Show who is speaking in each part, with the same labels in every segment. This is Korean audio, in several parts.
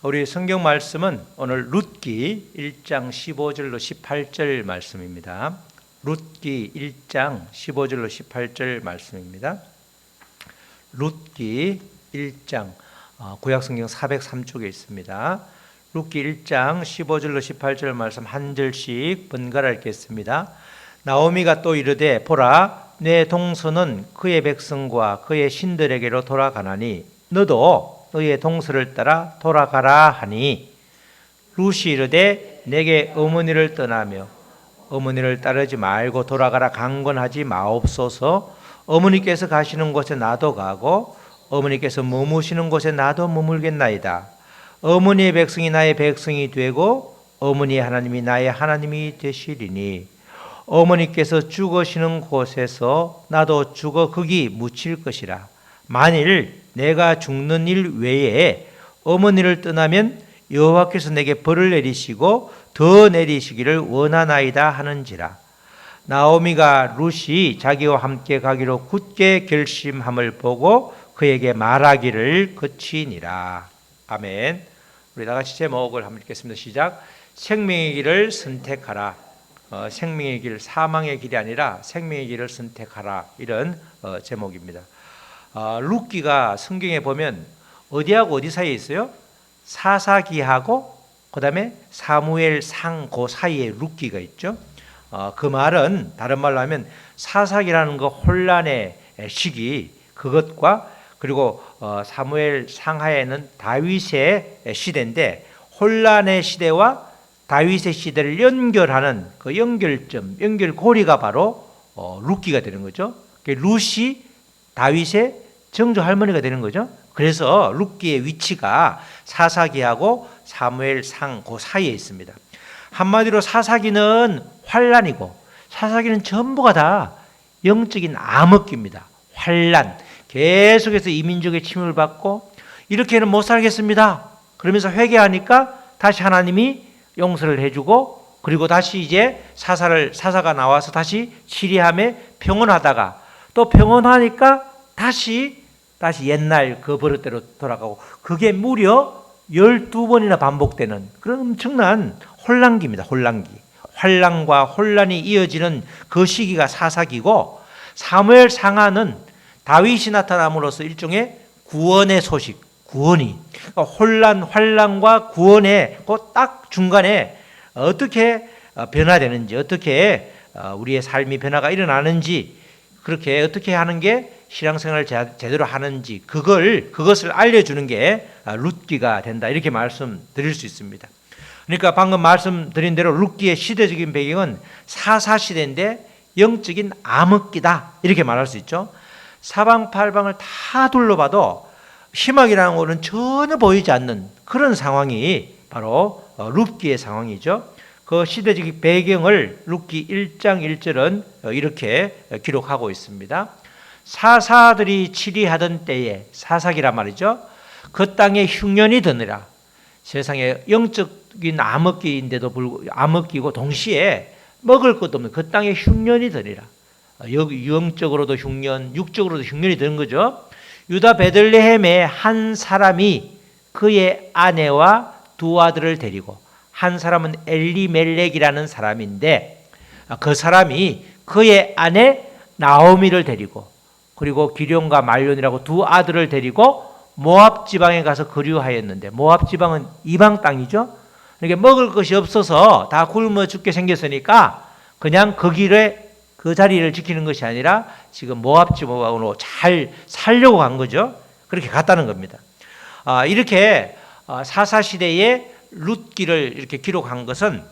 Speaker 1: 우리 성경 말씀은 오늘 룻기 1장 15절로 18절 말씀입니다. 룻기 1장 15절로 18절 말씀입니다. 룻기 1장 구약성경 403쪽에 있습니다. 룻기 1장 15절로 18절 말씀 한 절씩 번갈아 읽겠습니다. 나오미가 또 이르되 보라 내 동서는 그의 백성과 그의 신들에게로 돌아가나니 너도 너의 동서를 따라 돌아가라 하니 룻이 이르되 내게 어머니를 떠나며 어머니를 따르지 말고 돌아가라 강권하지 마옵소서. 어머니께서 가시는 곳에 나도 가고 어머니께서 머무시는 곳에 나도 머물겠나이다. 어머니의 백성이 나의 백성이 되고 어머니의 하나님이 나의 하나님이 되시리니 어머니께서 죽으시는 곳에서 나도 죽어 거기 묻힐 것이라. 만일 내가 죽는 일 외에 어머니를 떠나면 여호와께서 내게 벌을 내리시고 더 내리시기를 원하나이다 하는지라. 나오미가 룻이 자기와 함께 가기로 굳게 결심함을 보고 그에게 말하기를 그치니라. 아멘. 우리 다 같이 제목을 한번 읽겠습니다. 시작. 생명의 길을 선택하라. 생명의 길, 사망의 길이 아니라 생명의 길을 선택하라. 이런 제목입니다. 룻기가 성경에 보면 어디하고 어디 사이에 있어요? 사사기하고 그 다음에 사무엘상 그 사이에 룻기가 있죠. 그 말은 다른 말로 하면 사사기라는 그 혼란의 시기 그것과 그리고 사무엘 상하에는 다윗의 시대인데 혼란의 시대와 다윗의 시대를 연결하는 그 연결점, 연결고리가 바로 룻기가 되는 거죠. 룻이 다윗의 정조 할머니가 되는 거죠. 그래서 룻기의 위치가 사사기하고 사무엘상 그 사이에 있습니다. 한마디로 사사기는 환란이고 사사기는 전부가 다 영적인 암흑기입니다. 환란, 계속해서 이민족의 침입을 받고 이렇게는 못 살겠습니다. 그러면서 회개하니까 다시 하나님이 용서를 해주고 그리고 다시 이제 사사가 나와서 다시 치리함에 평온하다가 또 평온하니까 다시 옛날 그 버릇대로 돌아가고 그게 무려 12번이나 반복되는 그런 엄청난 혼란기입니다. 혼란기. 환란과 혼란이 이어지는 그 시기가 사사기고 사무엘 상하는 다윗이 나타남으로써 일종의 구원의 소식, 구원이 그러니까 환란과 구원의 그 딱 중간에 어떻게 변화되는지 어떻게 우리의 삶이 변화가 일어나는지 그렇게 어떻게 하는 게 신앙생활을 제대로 하는지 그것을 알려주는 게 룻기가 된다 이렇게 말씀드릴 수 있습니다. 그러니까 방금 말씀드린 대로 룻기의 시대적인 배경은 사사시대인데 영적인 암흑기다 이렇게 말할 수 있죠. 사방팔방을 다 둘러봐도 희망이라는 것은 전혀 보이지 않는 그런 상황이 바로 룻기의 상황이죠. 그 시대적인 배경을 룻기 1장 1절은 이렇게 기록하고 있습니다. 사사들이 치리하던 때에 사사기란 말이죠. 그 땅에 흉년이 드느라 세상에 영적인 암흑기인데도 불구하고 암흑기고 동시에 먹을 것도 없는 그 땅에 흉년이 드니라. 영적으로도 흉년, 육적으로도 흉년이 드는 거죠. 유다 베들레헴에 한 사람이 그의 아내와 두 아들을 데리고 한 사람은 엘리멜렉이라는 사람인데 그 사람이 그의 아내 나오미를 데리고 그리고 기럯과 말론이라고 두 아들을 데리고 모압 지방에 가서 거류하였는데 모압 지방은 이방 땅이죠. 그러니까 먹을 것이 없어서 다 굶어 죽게 생겼으니까 그냥 그 길에 그 자리를 지키는 것이 아니라 지금 모압 지방으로 잘 살려고 간 거죠. 그렇게 갔다는 겁니다. 이렇게 사사시대에 룻기를 이렇게 기록한 것은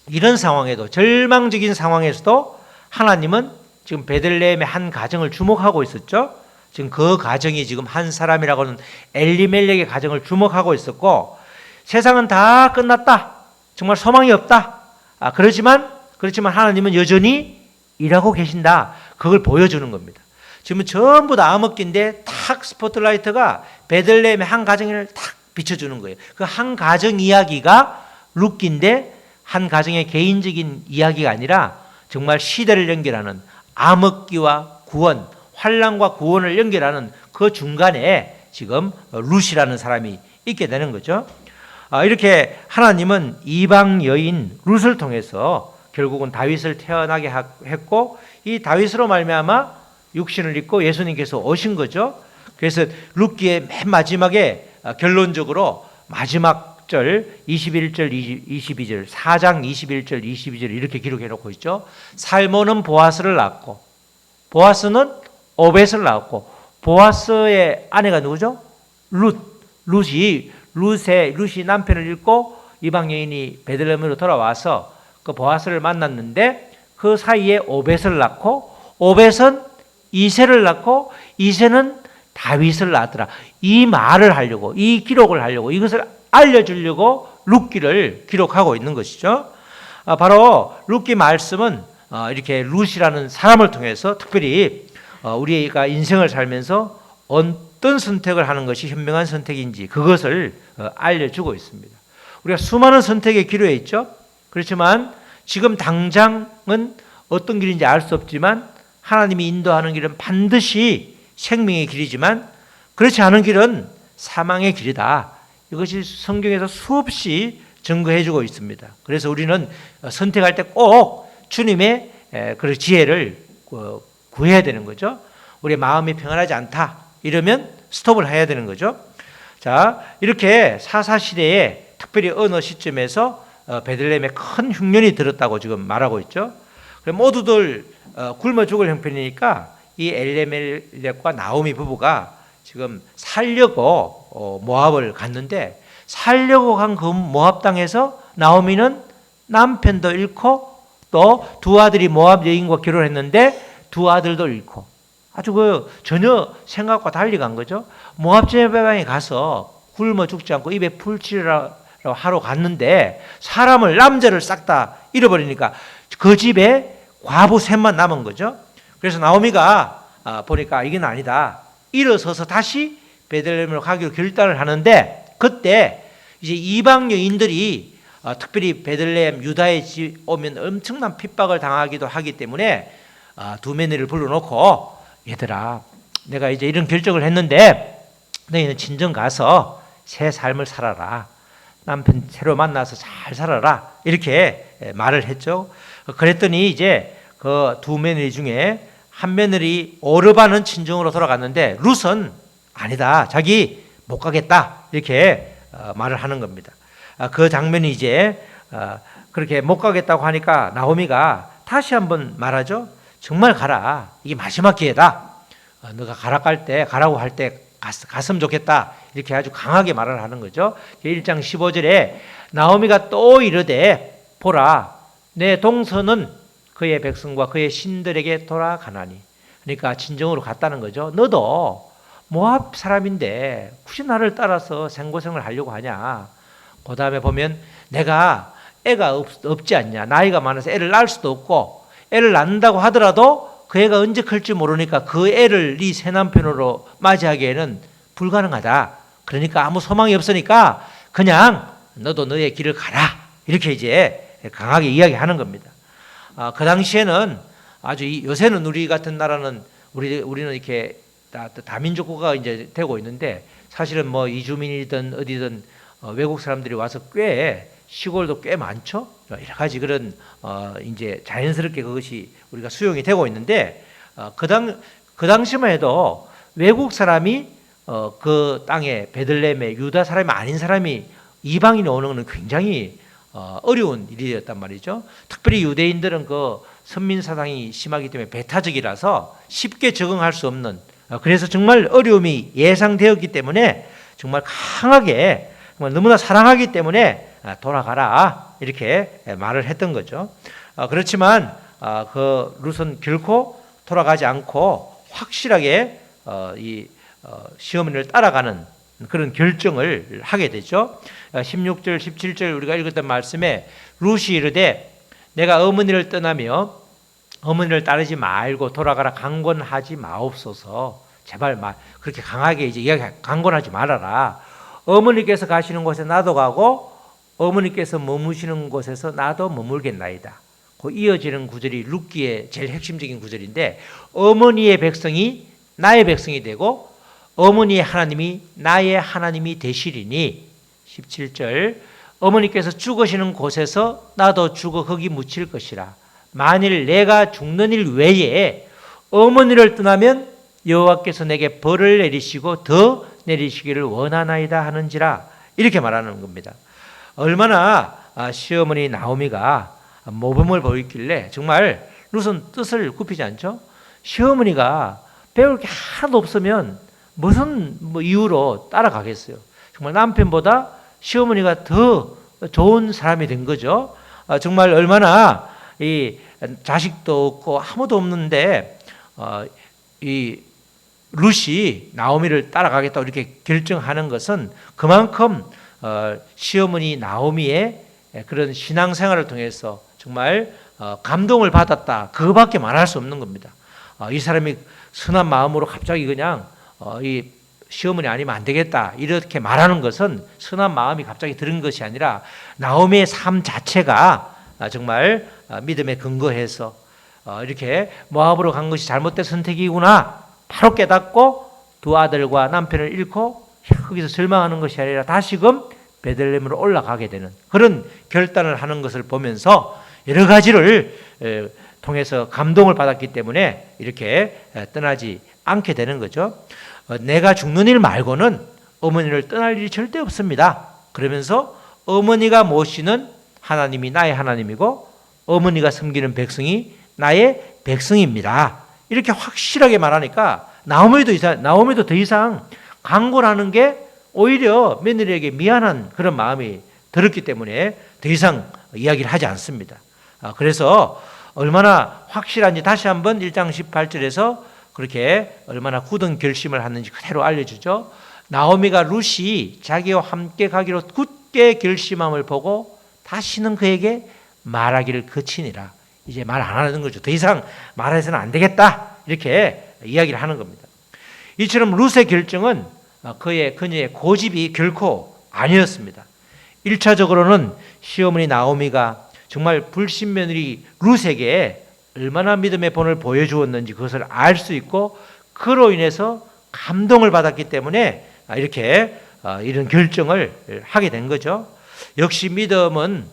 Speaker 1: 이런 상황에도 절망적인 상황에서도 하나님은 지금 베들레헴의 한 가정을 주목하고 있었죠. 지금 그 가정이 지금 한 사람이라고 하는 엘리멜렉의 가정을 주목하고 있었고 세상은 다 끝났다. 정말 소망이 없다. 그렇지만 하나님은 여전히 일하고 계신다. 그걸 보여주는 겁니다. 지금 전부 다 암흑기인데 탁 스포트라이트가 베들레헴의 한 가정을 탁 비춰주는 거예요. 그 한 가정 이야기가 룻기인데 한 가정의 개인적인 이야기가 아니라 정말 시대를 연결하는 암흑기와 구원, 환란과 구원을 연결하는 그 중간에 지금 룻이라는 사람이 있게 되는 거죠. 이렇게 하나님은 이방 여인 룻을 통해서 결국은 다윗을 태어나게 했고 이 다윗으로 말미암아 육신을 입고 예수님께서 오신 거죠. 그래서 룻기의 맨 마지막에 결론적으로 마지막 절 21절 22절 4장 21절 22절 이렇게 기록해 놓고 있죠. 살몬은 보아스를 낳았고 보아스는 오벳을 낳았고 보아스의 아내가 누구죠? 룻이 남편을 잃고 이방 여인이 베들레헴으로 돌아와서 그 보아스를 만났는데 그 사이에 오벳을 낳고 오벳은 이새를 낳고 이새는 다윗을 낳았더라. 이 말을 하려고 이 기록을 하려고 이것을 알려주려고 룻기를 기록하고 있는 것이죠. 바로 룻기 말씀은 이렇게 룻이라는 사람을 통해서 특별히 우리가 인생을 살면서 어떤 선택을 하는 것이 현명한 선택인지 그것을 알려주고 있습니다. 우리가 수많은 선택의 기로에 있죠. 그렇지만 지금 당장은 어떤 길인지 알 수 없지만 하나님이 인도하는 길은 반드시 생명의 길이지만 그렇지 않은 길은 사망의 길이다. 이것이 성경에서 수없이 증거해주고 있습니다. 그래서 우리는 선택할 때 꼭 주님의 그 지혜를 구해야 되는 거죠. 우리의 마음이 평안하지 않다 이러면 스톱을 해야 되는 거죠. 자, 이렇게 사사시대에 특별히 어느 시점에서 베들레헴에 큰 흉년이 들었다고 지금 말하고 있죠. 모두들 굶어 죽을 형편이니까 이 엘리멜렉과 나오미 부부가 지금 살려고 모압을 갔는데 살려고 간 그 모압 땅에서 나오미는 남편도 잃고 또 두 아들이 모압 여인과 결혼했는데 두 아들도 잃고 아주 전혀 생각과 달리 간 거죠. 모압 제사장에 가서 굶어 죽지 않고 입에 풀칠이라고 하러 갔는데 남자를 싹 다 잃어버리니까 그 집에 과부 셋만 남은 거죠. 그래서 나오미가 보니까 이건 아니다. 일어서서 다시 베들레헴으로 가기로 결단을 하는데 그때 이제 이방 여인들이 특별히 베들레헴 유다에 오면 엄청난 핍박을 당하기도 하기 때문에 두 며느리를 불러놓고 얘들아 내가 이제 이런 결정을 했는데 너희는 친정 가서 새 삶을 살아라. 남편 새로 만나서 잘 살아라. 이렇게 말을 했죠. 그랬더니 이제 그 두 며느리 중에 한 며느리 오르바는 친정으로 돌아갔는데 룻은 아니다. 자기 못 가겠다. 이렇게 말을 하는 겁니다. 그 장면이 이제 그렇게 못 가겠다고 하니까 나오미가 다시 한번 말하죠. 정말 가라. 이게 마지막 기회다. 너가 가라고 할 때 갔으면 좋겠다. 이렇게 아주 강하게 말을 하는 거죠. 1장 15절에 나오미가 또 이르되 보라 내 동서는 그의 백성과 그의 신들에게 돌아가나니. 그러니까 친정으로 갔다는 거죠. 너도 모압 사람인데 굳이 나를 따라서 생고생을 하려고 하냐. 그 다음에 보면 내가 애가 없지 않냐. 나이가 많아서 애를 낳을 수도 없고 애를 낳는다고 하더라도 그 애가 언제 클지 모르니까 그 애를 네 새 남편으로 맞이하기에는 불가능하다. 그러니까 아무 소망이 없으니까 그냥 너도 너의 길을 가라. 이렇게 이제 강하게 이야기하는 겁니다. 그 당시에는 요새는 우리 같은 나라는 우리는 이렇게 다민족 국가가 이제 되고 있는데 사실은 뭐 이주민이든 어디든 외국 사람들이 와서 시골도 꽤 많죠. 여러 가지 그런 이제 자연스럽게 그것이 우리가 수용이 되고 있는데 그 당시만 해도 외국 사람이 그 땅에 베들레헴에 유다 사람이 아닌 사람이 이방인이 오는 것은 굉장히 어려운 일이었단 말이죠. 특별히 유대인들은 그 선민사상이 심하기 때문에 배타적이라서 쉽게 적응할 수 없는 그래서 정말 어려움이 예상되었기 때문에 정말 강하게 정말 너무나 사랑하기 때문에 돌아가라 이렇게 말을 했던 거죠. 그렇지만 그 룻은 결코 돌아가지 않고 확실하게 이 시어머니를 따라가는 그런 결정을 하게 되죠. 16절 17절 우리가 읽었던 말씀에 룻이 이르되 내가 어머니를 떠나며 어머니를 따르지 말고 돌아가라 강권하지 마옵소서. 제발 그렇게 강하게 이제 강권하지 말아라. 어머니께서 가시는 곳에 나도 가고 어머니께서 머무시는 곳에서 나도 머물겠나이다. 그 이어지는 구절이 룻기의 제일 핵심적인 구절인데 어머니의 백성이 나의 백성이 되고 어머니의 하나님이 나의 하나님이 되시리니 17절 어머니께서 죽으시는 곳에서 나도 죽어 거기 묻힐 것이라. 만일 내가 죽는 일 외에 어머니를 떠나면 여호와께서 내게 벌을 내리시고 더 내리시기를 원하나이다 하는지라. 이렇게 말하는 겁니다. 얼마나 시어머니 나오미가 모범을 보였길래 정말 룻은 뜻을 굽히지 않죠. 시어머니가 배울 게 하나도 없으면 무슨 이유로 따라가겠어요. 정말 남편보다 시어머니가 더 좋은 사람이 된 거죠. 정말 얼마나 이 자식도 없고 아무도 없는데 이 룻이 나오미를 따라가겠다고 이렇게 결정하는 것은 그만큼 시어머니 나오미의 그런 신앙생활을 통해서 정말 감동을 받았다. 그거밖에 말할 수 없는 겁니다. 이 사람이 선한 마음으로 갑자기 그냥 이 시어머니 아니면 안 되겠다 이렇게 말하는 것은 선한 마음이 갑자기 들은 것이 아니라 나오미의 삶 자체가 정말 믿음에 근거해서 이렇게 모압으로 간 것이 잘못된 선택이구나 바로 깨닫고 두 아들과 남편을 잃고 거기서 절망하는 것이 아니라 다시금 베들레헴으로 올라가게 되는 그런 결단을 하는 것을 보면서 여러 가지를 통해서 감동을 받았기 때문에 이렇게 떠나지 않게 되는 거죠. 내가 죽는 일 말고는 어머니를 떠날 일이 절대 없습니다. 그러면서 어머니가 모시는 하나님이 나의 하나님이고 어머니가 섬기는 백성이 나의 백성입니다. 이렇게 확실하게 말하니까 나오미도 더 이상 강권하는 게 오히려 며느리에게 미안한 그런 마음이 들었기 때문에 더 이상 이야기를 하지 않습니다. 그래서 얼마나 확실한지 다시 한번 1장 18절에서 그렇게 얼마나 굳은 결심을 하는지 그대로 알려주죠. 나오미가 룻이 자기와 함께 가기로 굳게 결심함을 보고 다시는 그에게 말하기를 그치니라. 이제 말 안 하는 거죠. 더 이상 말해서는 안 되겠다. 이렇게 이야기를 하는 겁니다. 이처럼 룻의 결정은 그녀의 고집이 결코 아니었습니다. 1차적으로는 시어머니 나오미가 정말 불신 며느리 룻에게 얼마나 믿음의 본을 보여주었는지 그것을 알 수 있고 그로 인해서 감동을 받았기 때문에 이렇게 이런 결정을 하게 된 거죠. 역시 믿음은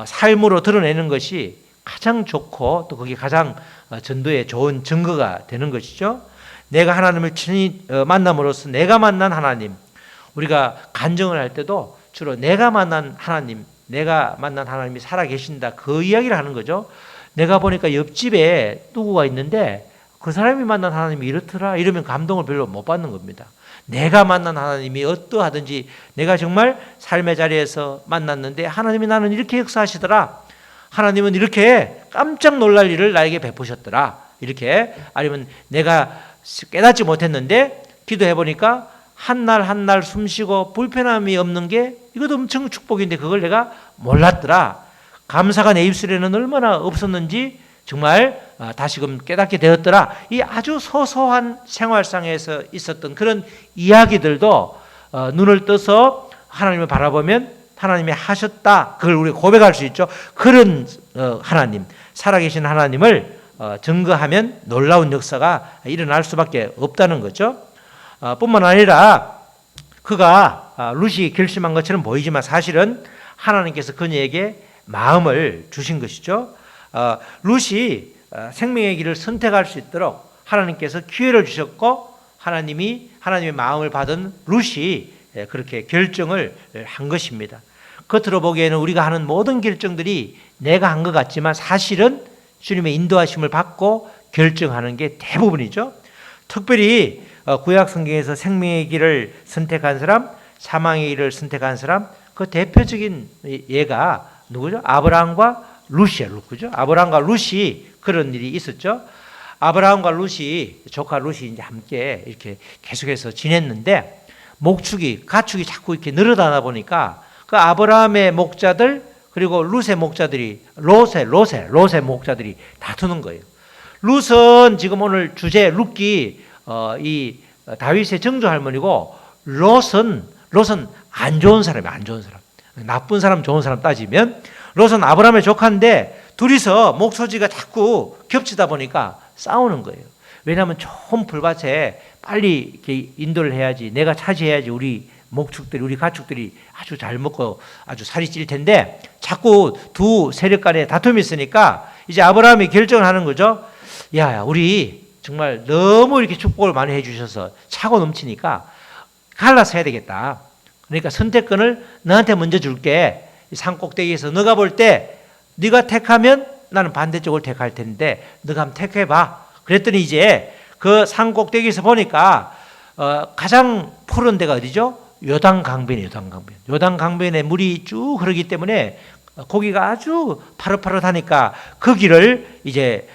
Speaker 1: 삶으로 드러내는 것이 가장 좋고 또 그게 가장 전도에 좋은 증거가 되는 것이죠. 내가 하나님을 친히 만남으로써 내가 만난 하나님, 우리가 간증을 할 때도 주로 내가 만난 하나님이 살아계신다 그 이야기를 하는 거죠. 내가 보니까 옆집에 누구가 있는데 그 사람이 만난 하나님이 이렇더라 이러면 감동을 별로 못 받는 겁니다. 내가 만난 하나님이 어떠하든지 내가 정말 삶의 자리에서 만났는데 하나님이 나는 이렇게 역사하시더라, 하나님은 이렇게 깜짝 놀랄 일을 나에게 베푸셨더라, 이렇게, 아니면 내가 깨닫지 못했는데 기도해 보니까 한 날 한 날 숨쉬고 불편함이 없는 게 이것도 엄청 축복인데 그걸 내가 몰랐더라, 감사가 내 입술에는 얼마나 없었는지 정말 다시금 깨닫게 되었더라. 이 아주 소소한 생활상에서 있었던 그런 이야기들도 눈을 떠서 하나님을 바라보면 하나님이 하셨다, 그걸 우리가 고백할 수 있죠. 그런 하나님, 살아계신 하나님을 증거하면 놀라운 역사가 일어날 수밖에 없다는 거죠. 뿐만 아니라 그가 룻이 결심한 것처럼 보이지만 사실은 하나님께서 그녀에게 마음을 주신 것이죠. 룻이 생명의 길을 선택할 수 있도록 하나님께서 기회를 주셨고 하나님의 마음을 받은 룻이 그렇게 결정을 한 것입니다. 겉으로 보기에는 우리가 하는 모든 결정들이 내가 한 것 같지만 사실은 주님의 인도하심을 받고 결정하는 게 대부분이죠. 특별히 구약 성경에서 생명의 길을 선택한 사람, 사망의 길을 선택한 사람, 그 대표적인 예가 누구죠? 아브라함과 룻이에요. 그죠? 아브라함과 룻이 그런 일이 있었죠. 아브라함과 룻이, 조카 룻이 이제 함께 이렇게 계속해서 지냈는데 가축이 자꾸 이렇게 늘어나다 보니까 그 아브라함의 목자들 그리고 룻의 목자들이 롯의 목자들이 다투는 거예요. 룻은 지금 오늘 주제 룻기 이 다윗의 정조 할머니고 롯은 안 좋은 사람이에요. 안 좋은 사람. 나쁜 사람, 좋은 사람 따지면 롯은 아브라함의 조카인데 둘이서 목소리가 자꾸 겹치다 보니까 싸우는 거예요. 왜냐하면 좋은 풀밭에 빨리 이렇게 인도를 해야지, 내가 차지해야지 우리 목축들이 우리 가축들이 아주 잘 먹고 아주 살이 찔 텐데 자꾸 두 세력 간에 다툼이 있으니까 이제 아브라함이 결정을 하는 거죠. 야, 우리 정말 너무 이렇게 축복을 많이 해주셔서 차고 넘치니까 갈라서 해야 되겠다. 그러니까 선택권을 너한테 먼저 줄게. 산 꼭대기에서 너가 볼 때 네가 택하면 나는 반대쪽을 택할 텐데 너가 한번 택해봐. 그랬더니 이제 그 산 꼭대기에서 보니까 가장 푸른 데가 어디죠? 요단강변이에요. 요단강변에 물이 쭉 흐르기 때문에 고기가 아주 파릇파릇하니까 그 길을 이제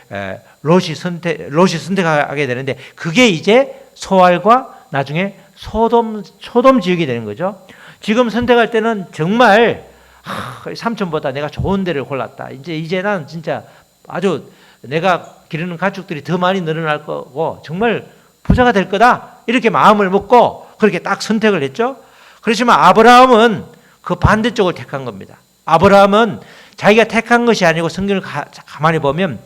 Speaker 1: 롯이 선택하게 되는데 그게 이제 소알과 나중에 소돔 지역이 되는 거죠. 지금 선택할 때는 정말 삼촌보다 내가 좋은 데를 골랐다. 이제 난 진짜 아주 내가 기르는 가축들이 더 많이 늘어날 거고 정말 부자가 될 거다. 이렇게 마음을 먹고 그렇게 딱 선택을 했죠. 그렇지만 아브라함은 그 반대쪽을 택한 겁니다. 아브라함은 자기가 택한 것이 아니고 성경을 가만히 보면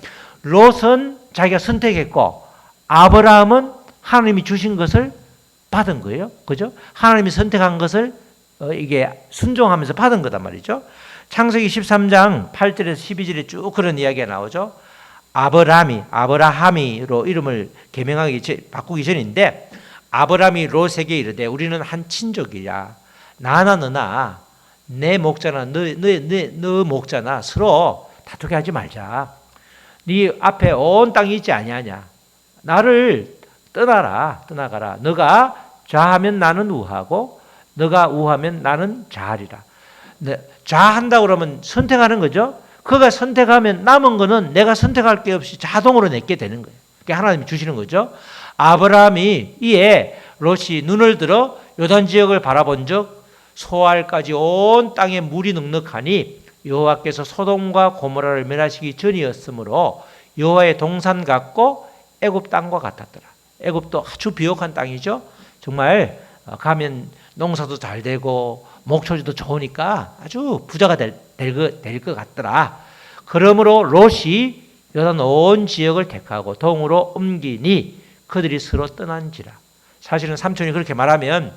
Speaker 1: 롯은 자기가 선택했고 아브라함은 하나님이 주신 것을 받은 거예요. 그죠? 하나님이 선택한 것을 이게 순종하면서 받은 거단 말이죠. 창세기 13장 8절에서 12절에 쭉 그런 이야기가 나오죠. 아브라함이로 이름을 바꾸기 전인데 아브라함이 롯에게 이르되 우리는 한 친족이야. 나나 너나 내 목자나 너 목자나 서로 다투게 하지 말자. 네 앞에 온 땅이 있지 아니하냐. 나를 떠나가라. 너가 좌하면 나는 우하고 너가 우하면 나는 좌하리라. 좌한다 그러면 선택하는 거죠. 그가 선택하면 남은 거는 내가 선택할 게 없이 자동으로 내게 되는 거예요. 그게 하나님이 주시는 거죠. 아브라함이 이에 롯이 눈을 들어 요단 지역을 바라본 적 소알까지 온 땅에 물이 넉넉하니 여호와께서 소돔과 고모라를 멸하시기 전이었으므로 여호와의 동산 같고 애굽 땅과 같았더라. 애굽도 아주 비옥한 땅이죠. 정말 가면 농사도 잘 되고 목초지도 좋으니까 아주 부자가 될 것 같더라. 그러므로 롯이 요단 온 지역을 택하고 동으로 옮기니 그들이 서로 떠난지라. 사실은 삼촌이 그렇게 말하면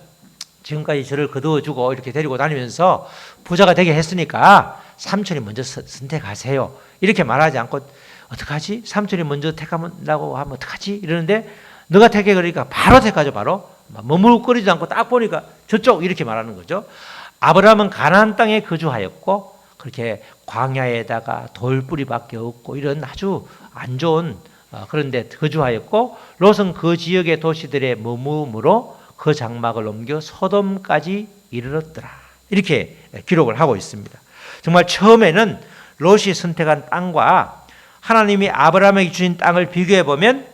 Speaker 1: 지금까지 저를 거두어주고 이렇게 데리고 다니면서 부자가 되게 했으니까 삼촌이 먼저 선택하세요. 이렇게 말하지 않고 어떡하지? 삼촌이 먼저 택하라고 하면 어떡하지? 이러는데 너가 택해 그러니까 바로 택하죠. 바로 머물거리지 않고 딱 보니까 저쪽 이렇게 말하는 거죠. 아브라함은 가나안 땅에 거주하였고 그렇게 광야에다가 돌뿌리밖에 없고 이런 아주 안 좋은 그런 데 거주하였고 롯은 그 지역의 도시들의 머무므로 그 장막을 옮겨 소돔까지 이르렀더라. 이렇게 기록을 하고 있습니다. 정말 처음에는 롯이 선택한 땅과 하나님이 아브라함에게 주신 땅을 비교해 보면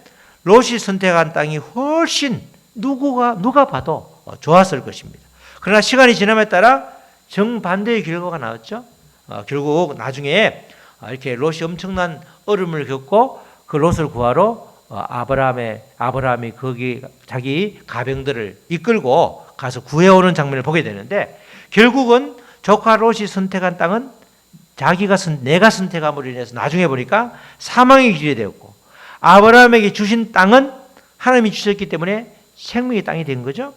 Speaker 1: 롯이 선택한 땅이 훨씬 누가 봐도 좋았을 것입니다. 그러나 시간이 지남에 따라 정반대의 결과가 나왔죠. 결국 나중에 이렇게 롯이 엄청난 어려움을 겪고 그 롯을 구하러 아브라함이 거기 자기 가병들을 이끌고 가서 구해오는 장면을 보게 되는데 결국은 조카 롯이 선택한 땅은 내가 선택함으로 인해서 나중에 보니까 사망의 길이 되었고 아브라함에게 주신 땅은 하나님이 주셨기 때문에 생명의 땅이 된 거죠.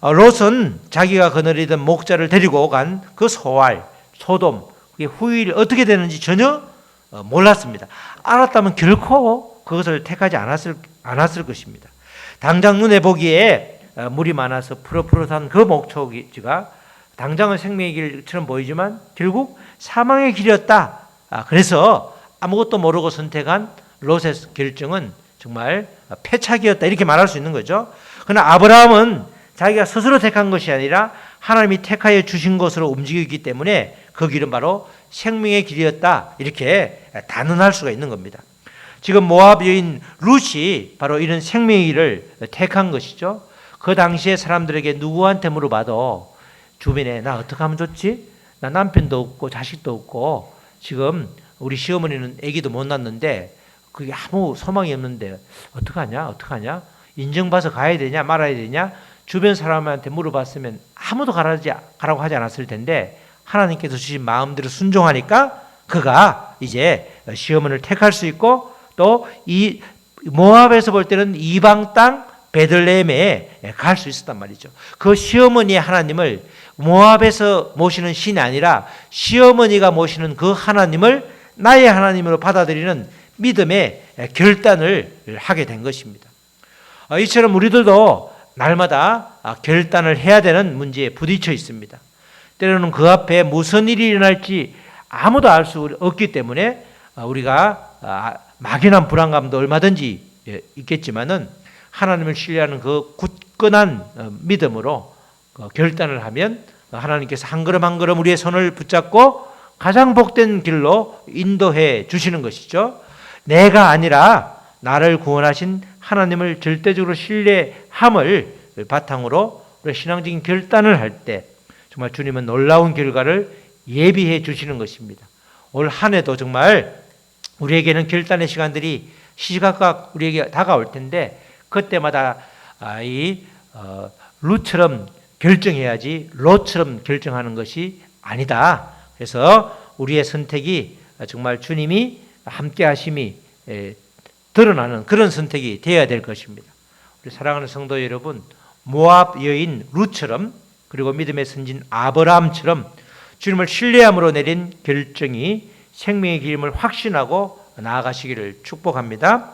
Speaker 1: 롯은 자기가 거느리던 목자를 데리고 간 그 소돔 그게 후일 어떻게 되는지 전혀 몰랐습니다. 알았다면 결코 그것을 택하지 않았을 것입니다. 당장 눈에 보기에 물이 많아서 푸릇푸릇한 그 목초지가 당장은 생명의 길처럼 보이지만 결국 사망의 길이었다. 그래서 아무것도 모르고 선택한 롯의 결정은 정말 패착이었다. 이렇게 말할 수 있는 거죠. 그러나 아브라함은 자기가 스스로 택한 것이 아니라 하나님이 택하여 주신 것으로 움직이기 때문에 그 길은 바로 생명의 길이었다. 이렇게 단언할 수가 있는 겁니다. 지금 모압 여인 룻이 바로 이런 생명의 길을 택한 것이죠. 그 당시에 사람들에게 누구한테 물어봐도 주변에 나 어떻게 하면 좋지? 나 남편도 없고 자식도 없고 지금 우리 시어머니는 아기도 못 낳는데 그게 아무 소망이 없는데 어떡하냐? 인정받아서 가야 되냐 말아야 되냐? 주변 사람한테 물어봤으면 아무도 가라고 하지 않았을 텐데 하나님께서 주신 마음대로 순종하니까 그가 이제 시어머니를 택할 수 있고 또 이 모압에서 볼 때는 이방 땅 베들레헴에 갈 수 있었단 말이죠. 그 시어머니의 하나님을 모압에서 모시는 신이 아니라 시어머니가 모시는 그 하나님을 나의 하나님으로 받아들이는 믿음의 결단을 하게 된 것입니다. 이처럼 우리들도 날마다 결단을 해야 되는 문제에 부딪혀 있습니다. 때로는 그 앞에 무슨 일이 일어날지 아무도 알 수 없기 때문에 우리가 막연한 불안감도 얼마든지 있겠지만은 하나님을 신뢰하는 그 굳건한 믿음으로 결단을 하면 하나님께서 한 걸음 한 걸음 우리의 손을 붙잡고 가장 복된 길로 인도해 주시는 것이죠. 내가 아니라 나를 구원하신 하나님을 절대적으로 신뢰함을 바탕으로 신앙적인 결단을 할 때 정말 주님은 놀라운 결과를 예비해 주시는 것입니다. 올 한 해도 정말 우리에게는 결단의 시간들이 시시각각 우리에게 다가올 텐데 그때마다 루처럼 결정해야지 롯처럼 결정하는 것이 아니다. 그래서 우리의 선택이 정말 주님이 함께 하심이 드러나는 그런 선택이 되어야 될 것입니다. 우리 사랑하는 성도 여러분, 모압 여인 룻처럼 그리고 믿음의 선진 아브라함처럼 주님을 신뢰함으로 내린 결정이 생명의 기름을 확신하고 나아가시기를 축복합니다.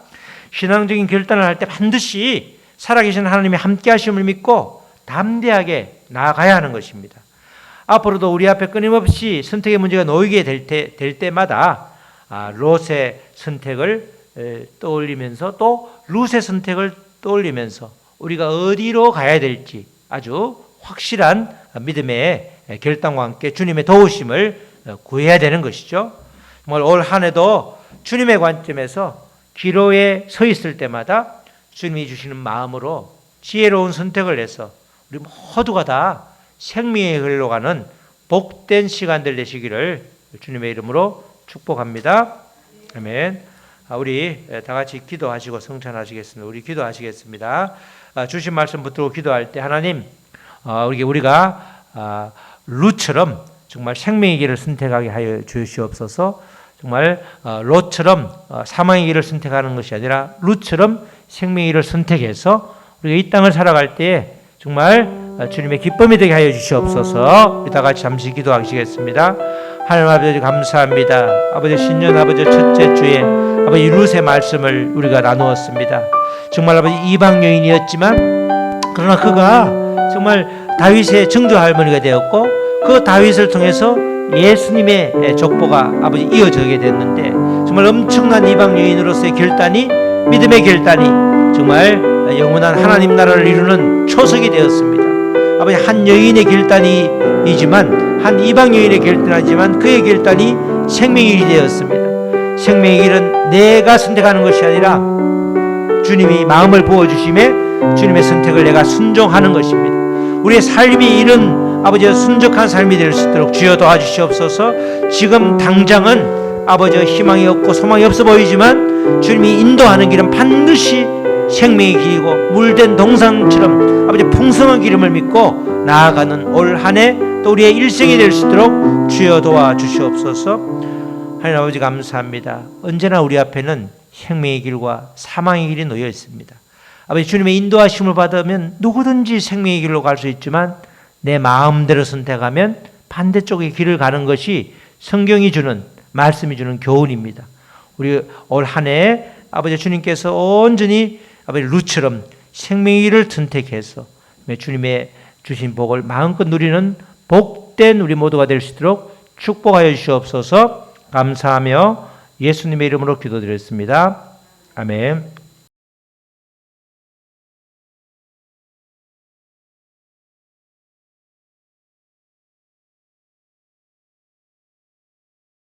Speaker 1: 신앙적인 결단을 할 때 반드시 살아계신 하나님이 함께 하심을 믿고 담대하게 나아가야 하는 것입니다. 앞으로도 우리 앞에 끊임없이 선택의 문제가 놓이게 될 때마다 롯의 선택을 떠올리면서 또 룻의 선택을 떠올리면서 우리가 어디로 가야 될지 아주 확실한 믿음의 결단과 함께 주님의 도우심을 구해야 되는 것이죠. 정말 올 한 해도 주님의 관점에서 기로에 서 있을 때마다 주님이 주시는 마음으로 지혜로운 선택을 해서 우리 모두가 다 생명의 길로 가는 복된 시간들 되시기를 주님의 이름으로 축복합니다. 아멘. 우리 다 같이 기도하시고 성찬하시겠습니다. 우리 기도하시겠습니다. 주신 말씀 붙들고 기도할 때 하나님 우리가 룻처럼 정말 생명의 길을 선택하게 하여 주시옵소서. 정말 롯처럼 사망의 길을 선택하는 것이 아니라 룻처럼 생명의 길을 선택해서 우리가 이 땅을 살아갈 때 정말 주님의 기쁨이 되게 하여 주시옵소서. 우리 다 같이 잠시 기도하시겠습니다. 하나님 아버지 감사합니다. 아버지 신년 아버지 첫째 주에 아버지 룻의 말씀을 우리가 나누었습니다. 정말 아버지 이방 여인이었지만 그러나 그가 정말 다윗의 증조 할머니가 되었고 그 다윗을 통해서 예수님의 족보가 아버지 이어지게 됐는데 정말 엄청난 이방 여인으로서의 결단이 믿음의 결단이 정말 영원한 하나님 나라를 이루는 초석이 되었습니다. 아버지 한 여인의 결단이지만 한 이방 여인의 결단이지만 그의 결단이 생명의 길이 되었습니다. 생명의 길은 내가 선택하는 것이 아니라 주님이 마음을 부어주심에 주님의 선택을 내가 순종하는 것입니다. 우리의 삶이 이런 아버지의 순적한 삶이 될 수 있도록 주여 도와주시옵소서. 지금 당장은 아버지의 희망이 없고 소망이 없어 보이지만 주님이 인도하는 길은 반드시 생명의 길이고 물된 동산처럼 아버지 풍성한 기름을 믿고 나아가는 올 한 해 또 우리의 일생이 될 수 있도록 주여 도와주시옵소서. 하나님 아버지 감사합니다. 언제나 우리 앞에는 생명의 길과 사망의 길이 놓여 있습니다. 아버지 주님의 인도하심을 받으면 누구든지 생명의 길로 갈 수 있지만 내 마음대로 선택하면 반대쪽의 길을 가는 것이 성경이 주는 말씀이 주는 교훈입니다. 우리 올 한 해 아버지 주님께서 온전히 아버지 룻처럼 생명의 길을 선택해서 주님의 주신 복을 마음껏 누리는 복된 우리 모두가 될 수 있도록 축복하여 주시옵소서. 감사하며 예수님의 이름으로 기도드렸습니다. 아멘.